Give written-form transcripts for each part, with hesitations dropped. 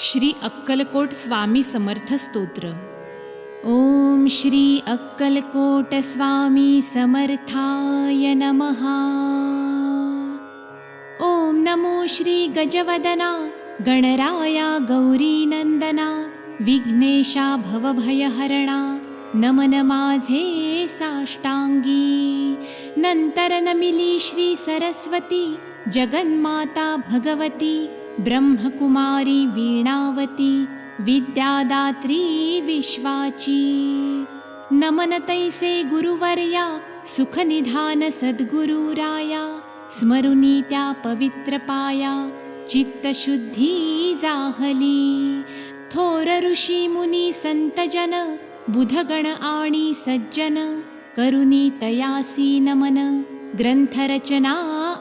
श्री अक्कलकोट स्वामी समर्थ स्तोत्र। ओम श्री अक्कलकोट स्वामी समर्थाय नमः। ओम नमो श्री गजवदना गणराया गौरीनंदना विघ्नेशा भवभयहरणा नमन माझे साष्टांगी। नंतर नमिली श्री सरस्वती जगन्माता भगवती ब्रह्मकुमारी वीणावती विद्यादात्री विश्वाची। नमन तैसे गुरुवर्या सुखनिधान सद्गुरुराया स्मरुनी त्या पवित्र पाया चित्तशुद्धी जाहली। थोर ऋषी मुनी संतजन बुधगण आणि सज्जन करुनी तयासी नमन ग्रंथरचना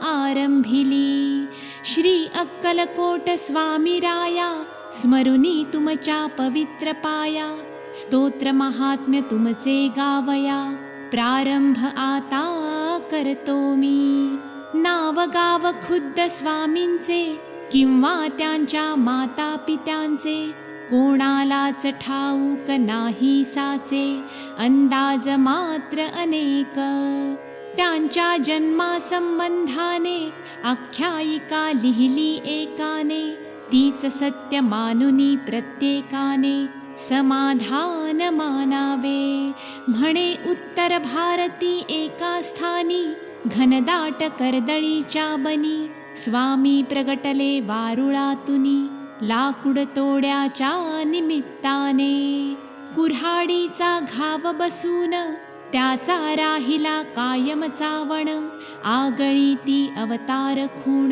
आरंभिली। श्री अक्कलकोट स्वामी राया स्मरुनी तुमच्या पवित्र पाया स्तोत्र महात्म्य तुमचे गावया प्रारंभ आता करतो मी। नाव गाव खुद्द स्वामींचे किंवा त्यांच्या माता पित्यांचे कोणालाच ठाऊक नाही साचे अंदाज मात्र अनेक। त्यांच्या जन्मासंबंधाने आख्यायिका लिहिली एकाने तीच सत्य मानुनी प्रत्येकाने समाधान मानावे। म्हणे उत्तर भारती एका स्थानी घनदाट कर्दळीच्या बनी स्वामी प्रगटले वारुळातुनी लाकूड तोड्याच्या निमित्ताने। कुऱ्हाडीचा घाव बसून त्याचा राहिला कायम चावण आगळी ती अवतार खूण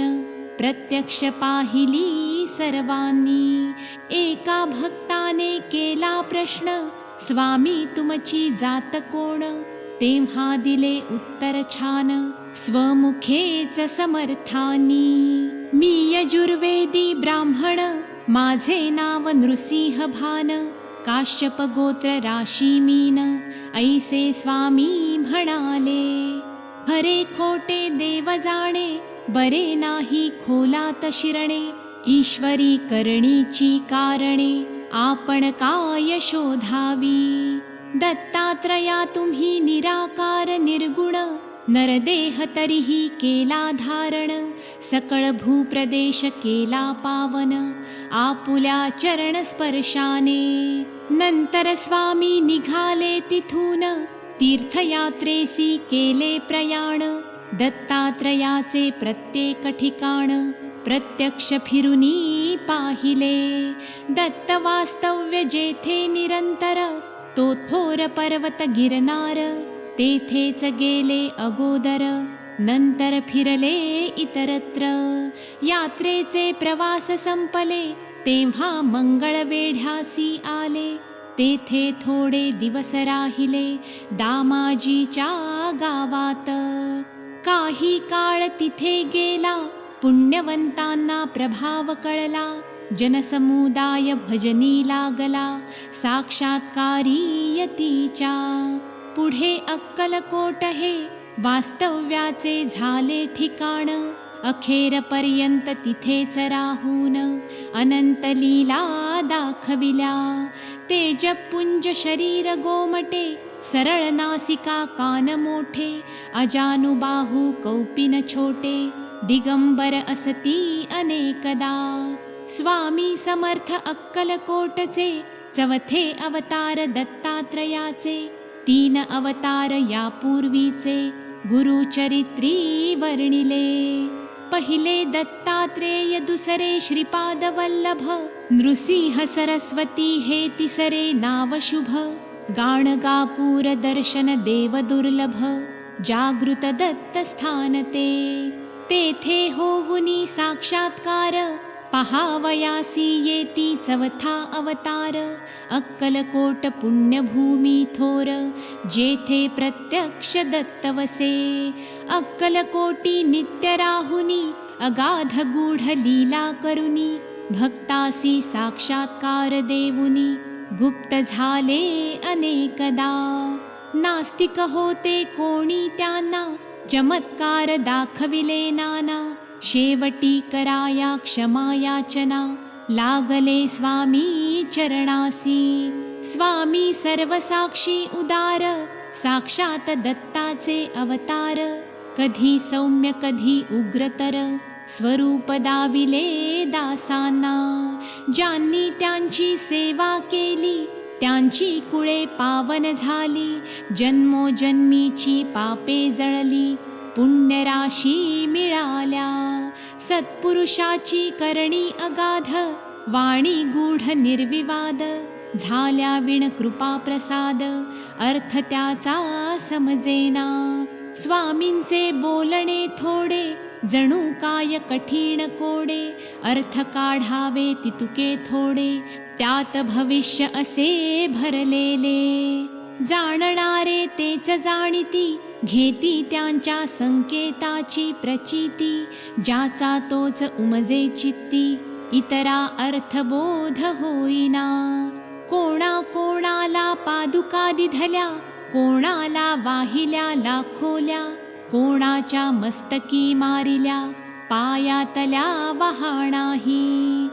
प्रत्यक्ष पाहिली सर्वांनी। एका भक्ताने केला प्रश्न स्वामी तुमची जात कोण तेव्हा दिले उत्तर छान स्वमुखेच समर्थानी। मी यजुर्वेदी ब्राह्मण माझे नाव नृसिंह भान काश्यप गोत्र राशी मीन ऐसे स्वामी म्हणाले। खरे खोटे देव जाणे बरे नाही खोलात शिरणे ईश्वरी करणीची कारणे आपण काय शोधावी। दत्तात्रया तुम्ही निराकार निर्गुण नरदेह तरीही केला धारण सकळ भूप्रदेश केला पावन आपुल्या चरण स्पर्शाने। नंतर स्वामी निघाले तिथून तीर्थयात्रेसी केले प्रयाण दत्तात्रयाचे प्रत्येक ठिकाण प्रत्यक्ष फिरुनी पाहिले। दत्त वास्तव्य जेथे निरंतर तो थोर पर्वत गिरनार तेथेच गेले अगोदर नंतर फिरले इतरत्र। यात्रेचे प्रवास संपले तेव्हा मंगळवेढ्यासी आले तेथे थोडे दिवस राहिले दामाजीच्या गावात। काही काळ तिथे गेला पुण्यवंतांना प्रभाव कळला जनसमुदाय भजनी लागला साक्षात्कारी यतीच्या। पुढे अक्कलकोट हे वास्तव्याचे झाले ठिकाण अखेरपर्यंत तिथेच राहून अनंत लीला दाखविल्या। तेजपुंज शरीर गोमटे सरळ नासिका कान मोठे अजानुबाहू कौपिन छोटे दिगंबर असती अनेकदा। स्वामी समर्थ अक्कलकोटचे चौथे अवतार दत्तात्रयाचे तीन अवतार यापूर्वीचे गुरुचरित्री वर्णिले। पहिले दत्तात्रेय दुसरे श्रीपाद वल्लभ नृसिंह सरस्वती हे तिसरे नाव शुभ। गाणगापूर दर्शन देव दुर्लभ जागृत दत्त स्थान तेथे होऊनी साक्षात्कार पहावयासी येती चवथा अवतार अक्कलकोट पुण्यभूमी थोर जेथे प्रत्यक्ष दत्त वसे। अक्कलकोटी नित्य राहुनी अगाध गूढ लीला करुनी भक्तासी साक्षात्कार देऊनी गुप्त झाले अनेकदा। नास्तिक होते कोणी त्यांना चमत्कार दाखविले नाना शेवटी कराया क्षमा याचना लागले स्वामी चरणासी. स्वामी सर्वसाक्षी उदार, साक्षात दत्ताचे अवतार. कधी सौम्य कधी उग्रतर, स्वरूप दाविले दासांना. ज्यांनी त्यांची सेवा केली, त्यांची कुळे पावन झाली. जन्मोजन्मीची पापे जळली, पुण्यराशी मिळाल्या. सत्पुरुषाची करणी अगाध, वाणी गूढ निर्विवाद. झाल्या विण कृपा प्रसाद, अर्थ त्याचा समजेना. स्वामींचे बोलणे थोडे, जणू काय कठीण कोडे. अर्थ काढावे तितुके थोडे, त्यात भविष्य असे भरलेले. जाणणारे तेच जाणिती, घेती त्यांच्या संकेताची प्रचिती. ज्याचा तोच उमजे चित्ती, इतरा अर्थबोध होईना. कोणा कोणाला पादुका दिधल्या, कोणाला वाहिल्या लाखोल्या. कोणाच्या मस्तकी मारिल्या, पायातल्या वहाणाही.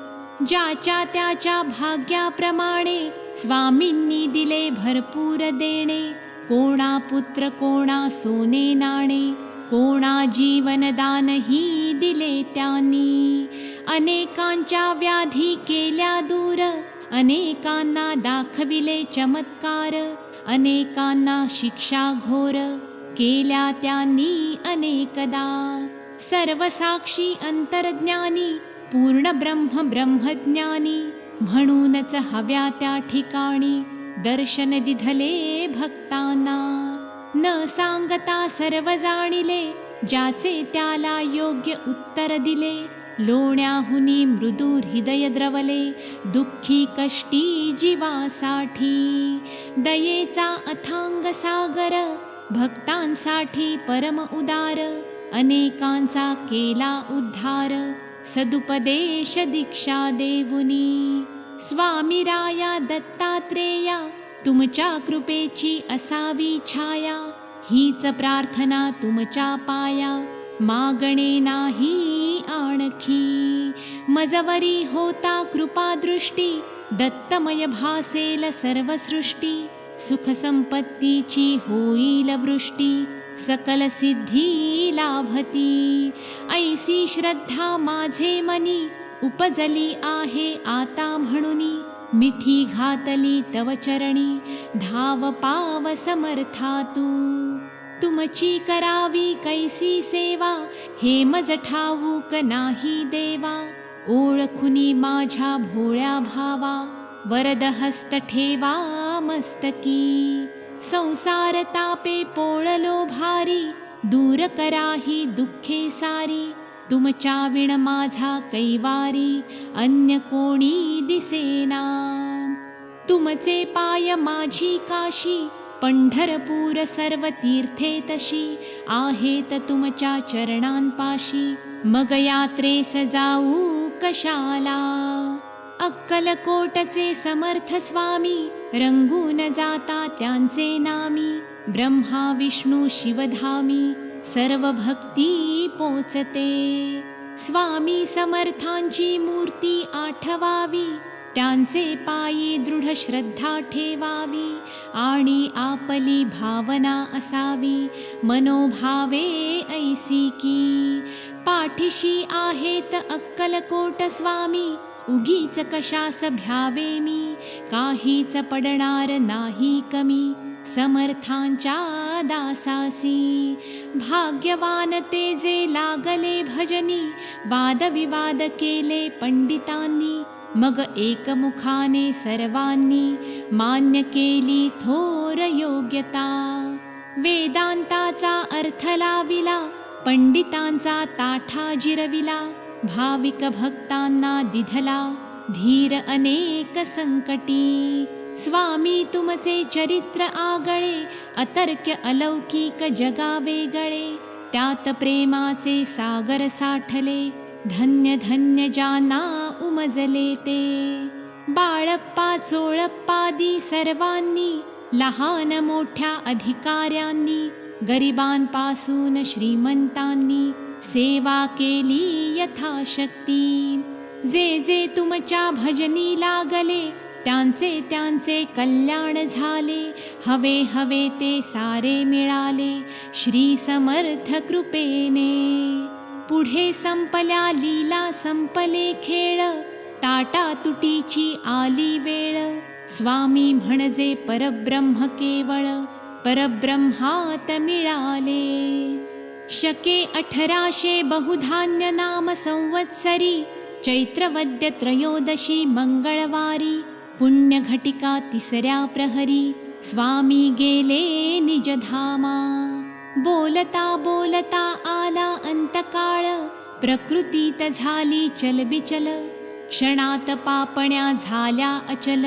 ज्याच्या त्याच्या भाग्याप्रमाणे, स्वामींनी दिले भरपूर देणे. कोणा पुत्र कोणा सोने नाणे, कोणा जीवनदानही दिले त्यांनी. अनेकांच्या व्याधी केल्या दूर, अनेकांना दाखविले चमत्कार. अनेकांना शिक्षा घोर, केल्या त्यांनी अनेकदा. सर्वसाक्षी अंतर्ज्ञानी, पूर्ण ब्रह्म ब्रह्मज्ञानी. म्हणूनच हव्या त्या ठिकाणी, दर्शन दिधले भक्तांना. न सांगता सर्व जाणिले, ज्याचे त्याला योग्य उत्तर दिले. लोण्याहुनी मृदू हृदय द्रवले, दुःखी कष्टी जीवासाठी. दयेचा अथांग सागर, भक्तांसाठी परम उदार. अनेकांचा केला उद्धार, सदुपदेश दीक्षा देऊनी. स्वामी राया दत्तात्रेया, तुमच्या कृपेची असावी छाया. हीच प्रार्थना तुमच्या पाया, मागणे नाही आणखी. मजवरी होता कृपा दृष्टी, दत्तमय भासेल सर्व सृष्टी. सुख संपत्तीची होईल वृष्टी, सकल सिद्धी लाभती. ऐसी श्रद्धा माझे मनी, उपजली आहे आता म्हणुनी. मिठी घातली तव चरणी, धाव पाव समर्था तू. तुमची करावी कैसी सेवा, हे मज ठाऊक नाही देवा. ओळखुनी माझ्या भोळ्या भावा, वरद हस्त ठेवा मस्तकी. संसार तापे पोळलो भारी, दूर कराही दुःखे सारी. तुमच्या विण माझा कैवारी, अन्य कोणी दिसेना. तुमचे पाय माझी काशी, पंढरपूर सर्व तीर्थे तशी. आहेत तुमच्या चरणांपाशी, मग यात्रेस जाऊ कशाला. अक्कलकोटचे समर्थ स्वामी, रंगून जाता त्यांचे नामी. ब्रह्मा विष्णू शिवधामी, सर्व भक्ती पोचते. स्वामी समर्थांची मूर्ती आठवावी, त्यांचे पायी दृढ श्रद्धा ठेवावी. आणि आपली भावना असावी, मनोभावे ऐसी की. पाठीशी आहेत अक्कलकोट स्वामी, उगीच कशास भ्यावे मी. काहीच पडणार नाही कमी, समर्थांच्या दासासी. भाग्यवान ते जे लागले भजनी, वादविवाद केले पंडितांनी. मग एकमुखाने सर्वांनी, मान्य केली थोर योग्यता. वेदांताचा अर्थ लाविला, पंडितांचा ताठा जिरविला. भाविक भक्तांना दिधला, धीर अनेक संकटी. स्वामी तुमचे चरित्र आगळे, अतर्क्य अलौकिक जगा वेगळे. त्यात प्रेमाचे सागर साठले, धन्य धन्य जाना उमजले ते. बाळप्पा चोळप्पादी सर्वांनी, लहान मोठ्या अधिकाऱ्यांनी. गरिबांपासून श्रीमंतांनी, सेवा केली यथाशक्ती. जे जे तुमच्या भजनी लागले, त्यांचे त्यांचे कल्याण झाले. हवे हवे ते सारे मिळाले, श्री समर्थ कृपेने. पुढे संपल्या लीला, संपले खेळ, ताटा तुटीची आली वेळ. स्वामी म्हणजे परब्रह्म केवळ, परब्रह्मात मिळाले. शके 1800 बहुधान्य नाम संवत्सरी, चैत्रवद्य त्रयोदशी मंगळवारी. पुण्यघटिका 3ऱ्या प्रहरी, स्वामी गेले निजधामा. बोलता बोलता आला अंतकाळ, प्रकृतीत झाली चलबिचल. क्षणात पापण्या झाल्या अचल,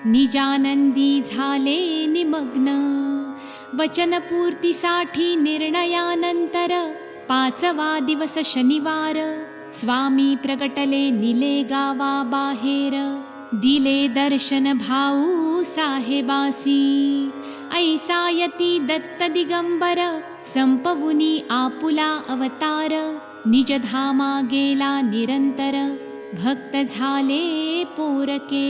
निजानंदी झाले निमग्न. वचनपूर्तीसाठी निर्णयानंतर, 5वा दिवस शनिवार. स्वामी प्रगटले निले गावाबाहेर, दिले दर्शन भाऊ साहेबासी. ऐसा यती दत्त दिगंबर, संपवुनी आपुला अवतार. निजधामा गेला निरंतर, भक्त झाले पोरके.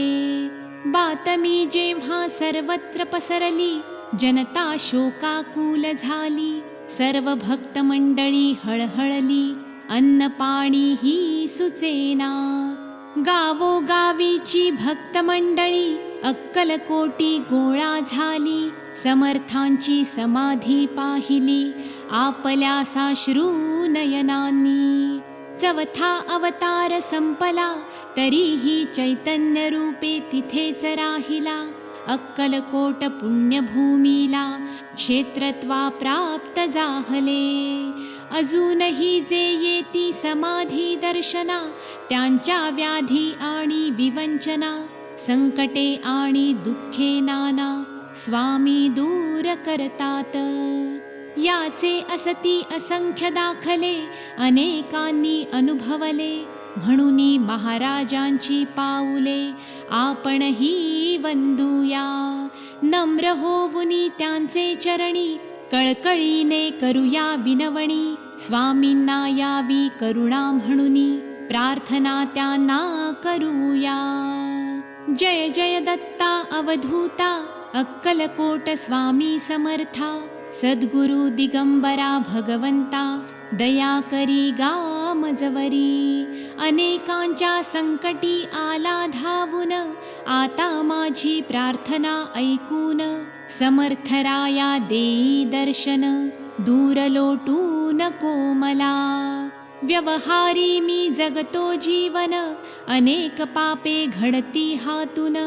बातमी जेव्हा सर्वत्र पसरली, जनता शोकाकुल झाली. सर्व भक्त मंडळी हळहळली, अन्न पाणी ही सुचेना. गावोगावीची भक्त मंडळी, अक्कलकोटी गोळा झाली. समर्थांची समाधी पाहिली, आपल्या साश्रू नयनांनी. 4था अवतार संपला, तरीही चैतन्य रूपे तिथेच राहिला. अक्कलकोट पुण्यभूमीला, क्षेत्रत्वा प्राप्त जाहले. अजूनही जे येती समाधी दर्शना, त्यांच्या व्याधी आणि विवंचना. संकटे आणि दुःखे नाना, स्वामी दूर करतात. याचे असती असंख्य दाखले, अनेकांनी अनुभवले. म्हणूनी महाराजांची पाऊले, आपणही वंदूया. नम्र होवुनी त्यांचे चरणी, कळकळीने करूया विनवणी. स्वामींना यावी करुणा म्हणूनी, प्रार्थना त्यांना करूया. जय जय दत्ता अवधूता, अक्कलकोट स्वामी समर्था. सद्गुरु दिगंबरा भगवंता, दया करी गा मजवरी. अनेकांच्या संकटी आला धावून, आता माझी प्रार्थना ऐकून. समर्थराया देई दर्शन, दूर लोटू नको मला. व्यवहारी मी जगतो जीवन, अनेक पापे घडती हातून.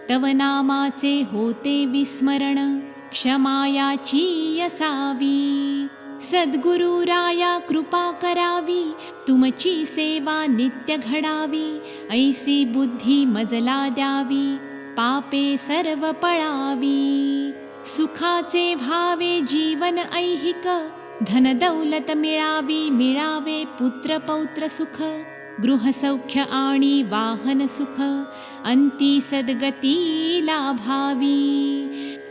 तव नामाचे होते विस्मरण, क्षमायाची असावी. सद्गुरु राया कृपा करावी, तुमची सेवा नित्य घडावी. ऐसी बुद्धी मजला द्यावी, पापे सर्व पळावी. सुखाचे व्हावे जीवन ऐहिक, धन दौलत मिळावी, मिळावे पुत्र पौत्र सुख. गृहसौख्य आणि वाहन सुख, अंती सद्गती लाभावी.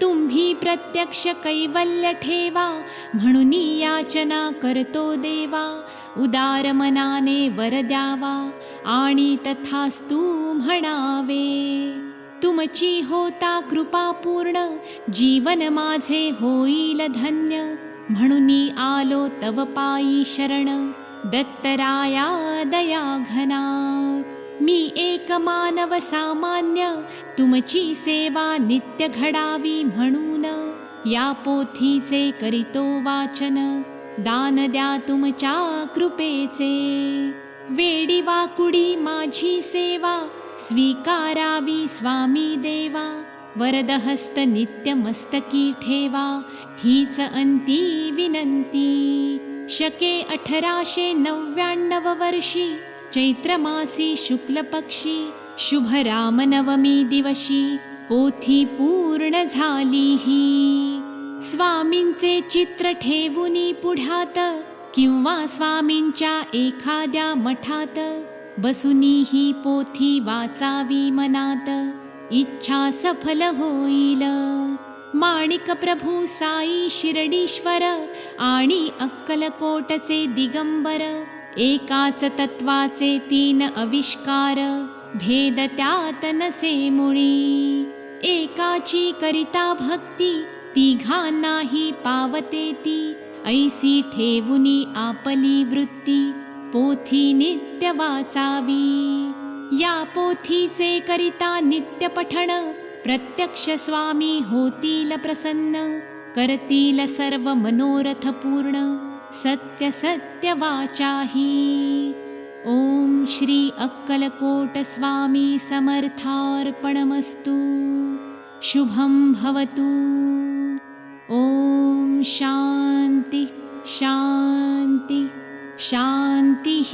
तुम्ही प्रत्यक्ष कैवल्य ठेवा, म्हणून याचना करतो देवा. उदार मनाने वर द्यावा, आणि तथास्तु म्हणावे. तुमची होता कृपा पूर्ण, जीवन माझे होईल धन्य. म्हणून आलो तव पायी शरण, दत्तराया दया घना. मी एक मानव सामान्य, तुमची सेवा नित्य घडावी म्हणून. या पोथीचे करीतो वाचन, दान द्या तुमच्या कृपेचे. वेडी वाकुडी माझी सेवा, स्वीकारावी स्वामी देवा. वरदहस्त नित्य मस्तकी ठेवा, हीच अंती विनंती. शके 1899 वर्षी, चैत्रमासी शुक्ल पक्षी. शुभ रामनवमी दिवशी, पोथी पूर्ण झाली ही. स्वामींचे चित्र ठेवुनी पुढ्यात, किंवा स्वामींच्या एखाद्या मठात. बसुनी ही पोथी वाचावी मनात, इच्छा सफल होईल. माणिक प्रभू साई शिर्डीश्वर, आणि अक्कलकोटचे दिगंबर. एकाच तत्वाचे तीन आविष्कार, भेद त्यात नसे मुळी. एकाची करिता भक्ती, तिघांनाही पावते ती. ऐसी ठेवुनी आपली वृत्ती, पोथी नित्य वाचावी. या पोथीचे करिता नित्य पठण, प्रत्यक्ष स्वामी होतील प्रसन्न. करतील सर्व मनोरथ पूर्ण, सत्य सत्य वाचाही. ओम श्री अक्कलकोट स्वामी समर्थार्पणमस्तु. शुभं भवतु. ओम शांति शांति शांतिः.